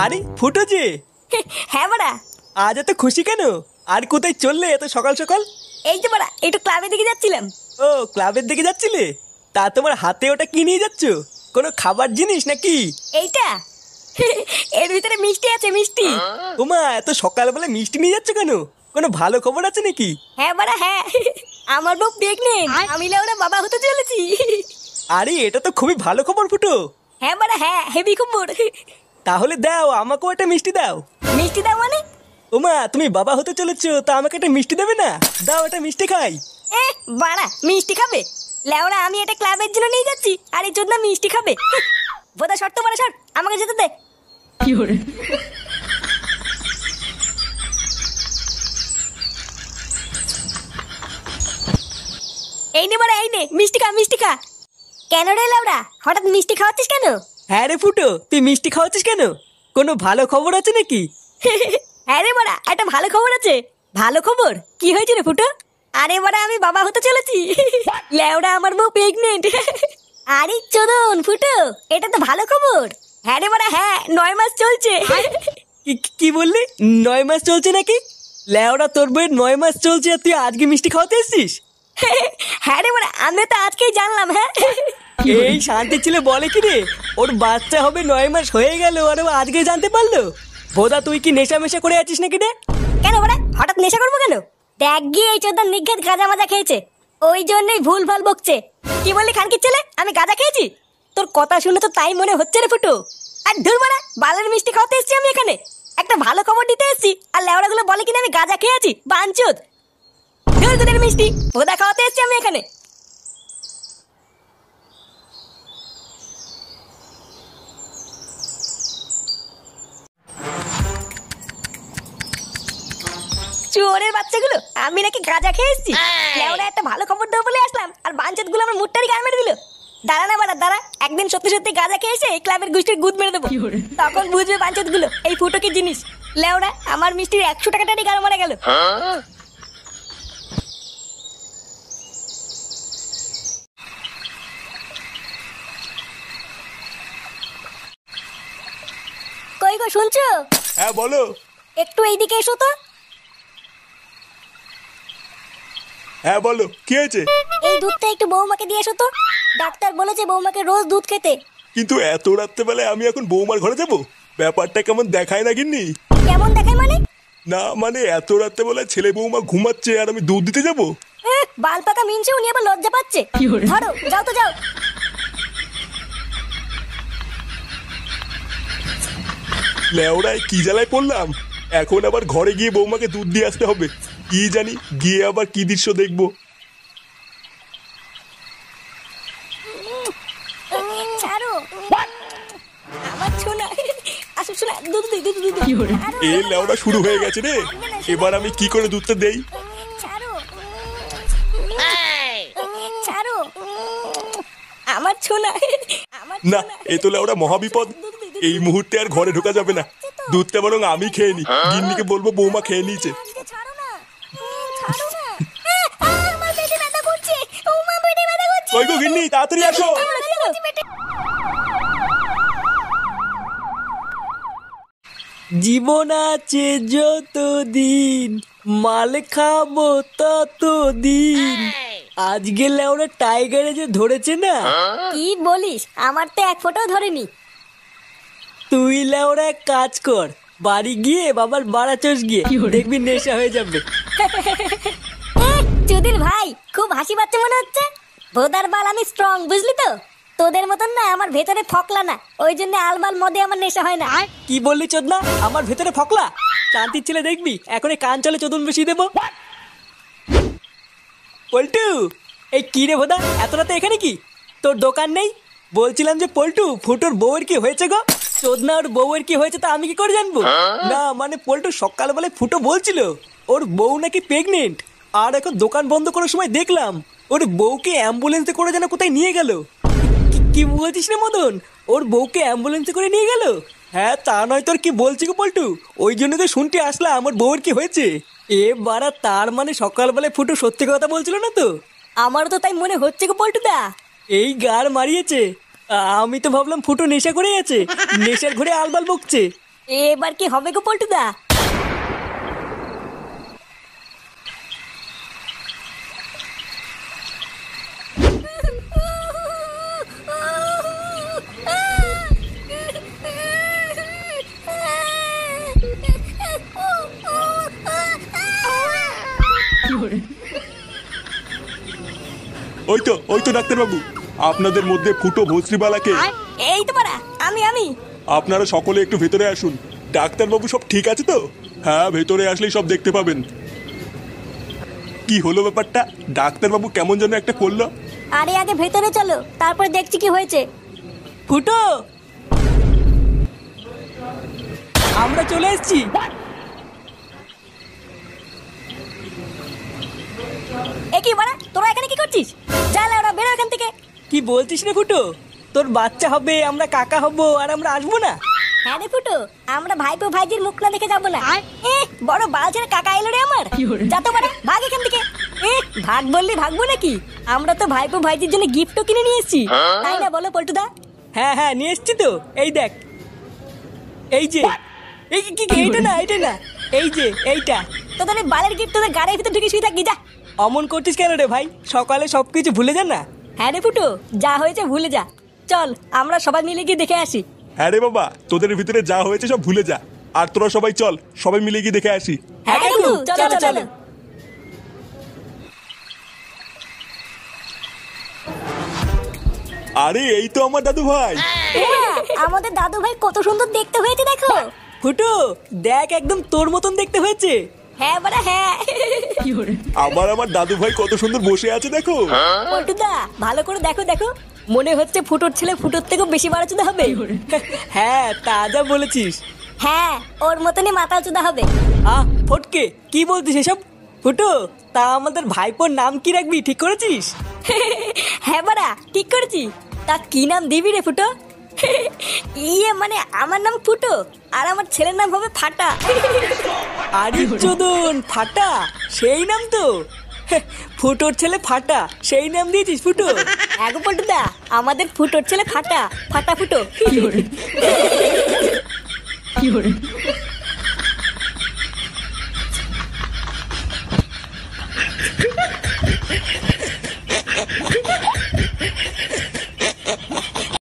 আরে ফুটো যে, হ্যাঁ বাড়া। আজ এত খুশি কেন? আর কোথায় চললে এত সকাল সকাল? এই তো বাড়া একটু ক্লাবের দিকে যাচ্ছিলাম। ও ক্লাবের দিকে যাচ্ছিলে? তা তোমার হাতে ওটা কি নিয়ে যাচ্ছ? কোনো খাবার জিনিস নাকি? এইটা এর ভিতরে মিষ্টি আছে, মিষ্টি। তোমা এত সকালবেলা মিষ্টি নিয়ে যাচ্ছ কেন? কোনো ভালো খবর আছে নাকি? হ্যাঁ বাড়া হ্যাঁ, আমার বউ প্রেগনেন্ট, আমি না ওরা বাবা হতে চলেছি। আরে এটা তো খুবই ভালো খবর ফুটো। হ্যাঁ বাড়া হ্যাঁ, হেভি খবর। তাহলে দাও, আমাকেও একটা মিষ্টি দাও। মিষ্টি দাও মানে? ওমা তুমি বাবা হতে চলেছো, তা আমাকে একটা মিষ্টি দেবে না? দাও একটা মিষ্টি খাই। এ বাড়া মিষ্টি খাবে? লেওড়া আমি এটা ক্লাবের জন্য নিয়ে যাচ্ছি, আর এই জন্য মিষ্টি খাবে? বোধা শর্ত বাড়া শর্ট, আমাকে যেতে দে। এই নে বাড়া এই নে, মিষ্টি খা মিষ্টি খা। কেন রে লেওড়া হঠাৎ মিষ্টি খাওয়াচ্ছিস কেন? হ্যাঁ রে ফুটো, তুই মিষ্টি খাওয়াচ্ছিস কেন? কোনো ভালো খবর আছে নাকি? হ্যাঁ রে বাড়া একটা ভালো খবর আছে। ভালো খবর? কি হয়েছে রে ফুটো? আরে বাড়া আমি বাবা হতে চলেছি। লেওড়া আমার বউ প্রেগনেন্ট। আরে চোদন ফুটো, এটা তো ভালো খবর। হ্যাঁ রে বাড়া হ্যাঁ, 9 মাস চলছে। কি বললি? 9 মাস চলছে নাকি? লেওড়া তোর বইয়ের 9 মাস চলছে আর তুই আজকে মিষ্টি খাওয়াতে এসছিস? হ্যাঁ রে বাড়া আমি তো আজকেই জানলাম। হ্যাঁ এই শান্তি ছিল বলে কি রে, ওর বাচ্চা হবে 9 মাস হয়ে গেল আর ও আজকে জানতে পারলো? বোধা তুই কি নেশা মেশা করে আছিস নাকি রে? কেন বাড়া হঠাৎ নেশা করবো কেন? দেখ গিয়ে এই চোদন নিঘাত গাঁজা মাজা খেয়েছে, ওই জন্যই ভুল ভাল বকছে। কি বললি খানকির ছেলে, আমি গাঁজা খেয়েছি? তোর কথা শুনে তো তাই মনে হচ্ছে রে ফুটো। আর ধুর মারা, বালের মিষ্টি খাওয়াতে এসেছি আমি এখানে, একটা ভালো খবর দিতে এসেছি, আর লেওড়া গুলো বলে কিনা আমি গাঁজা খেয়েছি। বাঞ্চুত ধুর তোদের মিষ্টি, ভোদা খাওয়াতে এসেছি আমি এখানে। চোরের বাচ্চাগুলো, আমি নাকি গাঁজা খেয়ে এসেছি? লেওড়া একটা ভালো খবর দেবো বলে আসলাম, আর বাঞ্চত গুলো আমার মুটটারি গান মেরে দিল। দাঁড়া না বাড়া দাঁড়া, একদিন সত্যি সত্যি গাঁজা খেয়ে এসে এই ক্লাবের গোষ্ঠীর গুদ মেরে দেবো, তখন বুঝবে বাঞ্চত গুলো এই ফুটো কি জিনিস। লেওড়া আমার মিষ্টির 100 টাকাটারই গান মারা গেল। কই গো শুনছো? হ্যাঁ বলো। একটু এইদিকে এসো তো। হ্যাঁ বলো, কি হয়েছে? এই দুধটা একটু বৌমাকে দিয়ে এসো তো, ডাক্তার বলেছে বৌমাকে রোজ দুধ খেতে। কিন্তু এত রাত্রেবেলায় আমি এখন বৌমার ঘরে যাব? ব্যাপারটা কেমন দেখায় না গিন্নি? কেমন দেখায় মানে? না মানে এত রাত্রেবেলায় ছেলে বৌমা ঘুমাচ্ছে আর আমি দুধ দিতে যাব? বাল পাকা মিনছে, উনি আবার লজ্জা পাচ্ছে। ধরো যাও তো যাও। লেওড়ায় কি জ্বালায় পড়লাম, এখন আবার ঘরে গিয়ে বৌমাকে দুধ দিয়ে আসতে হবে। কি জানি গিয়ে আবার কি দৃশ্য দেখবো। ছাড়ো আমার ছোনা, আসো শোনা, দুধ দিই দুধ দুধ। এ লেওড়া শুরু হয়ে গেছে রে, এবার আমি কি করে দুধটা দেই? ছাড়ো ছাড়ো আমার ছোনা, আমার না এ তো লেওড়া মহাবিপদ। এই মুহূর্তে আর ঘরে ঢোকা যাবে না, দুধটা বরং আমি খেয়ে নি। গিন্নিকে বলবো বৌমা খেয়ে নিয়েছে। ছাড়ো না ছাড়ো না, আমার পেটে ব্যথা করছে, ও মা পেটে ব্যথা করছে। কই গো গিন্নি, তাড়াতাড়ি আসো। জীবন আছে যতদিন, মাল খাবো ততদিন। আজকে লেওড়া টাইগারে যে ধরেছে না। কি বলিস, আমার তো এক ফোঁটাও ধরেনি। তুই লেওড়া এক কাজ কর, বাড়ি গিয়ে বাবার বাড়া চোষ গিয়ে দেখবি নেশা হয়ে যাবে। চুদির ভাই খুব হাসি পাচ্ছে মনে হচ্ছে। ভোদার বাল আমি স্ট্রং, বুঝলি তো? তোদের মতন না আমার ভেতরে ফকলা না, ওই জন্য আলবাল মদে আমার নেশা হয় না। কি বললি চোদনা, আমার ভেতরে ফকলা? শান্তির ছেলে দেখবি এখন কান চলে চোদন বসিয়ে দেবো। পল্টু, এই কি রে ভোদা, এত রাতে এখানে কি? তোর দোকান নেই? বলছিলাম যে পল্টু, ফুটোর বউয়ের কি হয়েছে গো? চোদনা ওর বউয়ের কি হয়েছে তা আমি কি করে জানবো? না মানে পল্টু সকালবেলায় ফুটো বলছিল ওর বউ নাকি প্রেগনেন্ট, আর এখন দোকান বন্ধ করার সময় দেখলাম ওর বউকে অ্যাম্বুলেন্সে করে যেন কোথায় নিয়ে গেল। কি বলছিস রে মদন, ওর বউকে অ্যাম্বুলেন্সে করে নিয়ে গেল? হ্যাঁ তা নয় তোর কি বলছি গো পল্টু, ওই জন্য তো শুনতে আসলাম আমার বউয়ের কি হয়েছে। এ বাড়া, তার মানে সকালবেলায় ফুটো সত্যি কথা বলছিল না তো? আমারও তো তাই মনে হচ্ছে গো পল্টুদা। এই গার মারিয়েছে। আমি তো ভাবলাম ফুটো নেশা করে আছে, নেশার ঘরে আলবাল বকছে। এবার কি হবে গো পল্টুদা? ওই তো ডাক্তারবাবু, আপনাদের মধ্যে ফুটো ভস্রীবালাকে। এই তো পারা, আমি আপনারা সকলে একটু ভেতরে আসুন। ডাক্তারবাবু সব ঠিক আছে তো? হ্যাঁ, ভেতরে আসলেই সব দেখতে পাবেন। কি হলো ব্যাপারটা? ডাক্তারবাবু কেমন যেন একটা করলো। আরে আগে ভেতরে চলো, তারপর দেখছি কি হয়েছে। ফুটো, আমরা চলে এসেছি। এ কি বাড়া, তোরা এখানে কি করছিস? যা ওরা বেরো এখান থেকে। কি বলছিস রে ফুটো? তোর বাচ্চা হবে, আমরা কাকা হব, আর আমরা আসবো না? হ্যাঁ রে ফুটো, আমরা ভাইপো ভাইজির মুখ না দেখে যাবো না। বড় বালছের কাকা এলো রে আমার। যা তো বাড়া, ভাগ এখান থেকে। ভাগ বললি ভাগবো নাকি? আমরা তো ভাইপো ভাইজির জন্য গিফটও কিনে নিয়ে এসেছি, তাই না বলো পল্টুদা? হ্যাঁ হ্যাঁ, নিয়ে এসছি তো। এই দেখ, এই যে এই কি কি, এইটা না, এইটা না, এই যে এইটা। তোদের এই বালের গিফট তোদের গাড়ির ভিতরে ঢুকে শুয়ে থাকি, যা। অমন করছিস কেন রে ভাই? সকালে সবকিছু ভুলে যা না। হ্যাঁ রে ফুটো, যা হয়েছে ভুলে যা। চল আমরা সবাই মিলে গিয়ে দেখে আসি। হ্যাঁ রে বাবা, তোদের ভিতরে যা হয়েছে সব ভুলে যা। আর তোরা সবাই চল, সবাই মিলে গিয়ে দেখে আসি। হ্যাঁ কাকু, চলো চলো। আরে এই তো আমার দাদু ভাই। আমাদের দাদু ভাই কত সুন্দর দেখতে হয়েছে দেখো। ফুটো দেখ, একদম তোর মতন দেখতে হয়েছে। হ্যাঁ বাড়া হ্যাঁ। আমার দাদু ভাই কত সুন্দর বসে আছে দেখো। পল্টুদা ভালো করে দেখো দেখো, মনে হচ্ছে ফুটোর ছেলে ফুটোর থেকেও বেশি বাড়াচুদা হবে। হ্যাঁ, তা যা বলেছিস। হ্যাঁ, ওর মতনই মাথা চুদা হবে। ফটকে, কি বলছিস এসব? ফুটো, তা আমাদের ভাইপোর নাম কি রাখবি ঠিক করেছিস? হ্যাঁ বাড়া, ঠিক করেছি। তা কি নাম দিবি রে ফুটো? ইয়ে মানে আমার নাম ফুটো, আর আমার ছেলের নাম হবে ফাটা। আরে চোদন, ফাটা সেই নাম তো। ফুটোর ছেলে ফাটা, সেই নাম দিয়েছিস ফুটো? এগো পল্টুদা, আমাদের ফুটোর ছেলে ফাটা, ফাটা ফুটো।